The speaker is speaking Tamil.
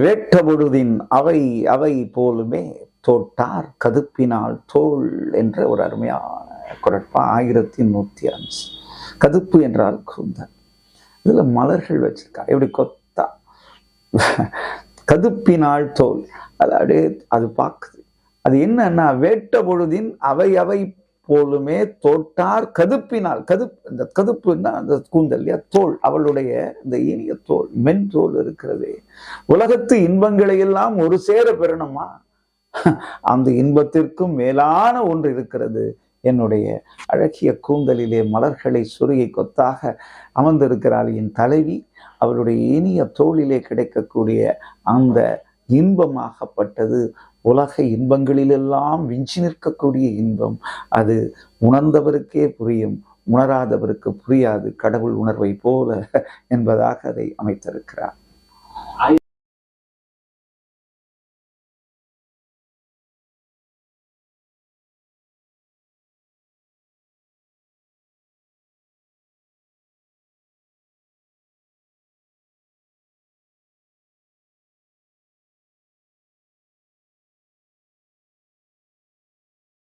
வேட்ட பொழுதின் அவை அவை போலுமே தோட்டார் கதுப்பினால் தோல் என்ற ஒரு அருமையான குரட்பா 1105. கதுப்பு என்றால் கூந்தல். இதுல மலர்கள் வச்சிருக்காங்க, எப்படி கொத்தா கதுப்பினால் தோல். அது அப்படியே அது பார்க்குது. அது என்னன்னா, வேட்ட பொழுதின் அவை அவை போலுமே தோட்டார் கதுப்பினால். இந்த கதுப்புன்னா அந்த கூந்தல் இல்லையா, தோல், அவளுடைய இந்த இனிய தோல், மென் தோல் இருக்கிறது. உலகத்து இன்பங்களை எல்லாம் ஒரு சேர பெறணுமா, அந்த இன்பத்திற்கும் மேலான ஒன்று இருக்கிறது. என்னுடைய அழகிய கூந்தலிலே மலர்களை சுருகை கொத்தாக அமர்ந்திருக்கிறாள் என் தலைவி. அவளுடைய இனிய தோளிலே கிடைக்கக்கூடிய அந்த இன்பமாகப்பட்டது உலக இன்பங்களிலெல்லாம் விஞ்சி நிற்கக்கூடிய இன்பம். அது உணர்ந்தவருக்கே புரியும், உணராதவருக்கு புரியாது, கடவுள் உணர்வை போல என்பதாக அதை அமைத்திருக்கிறார்.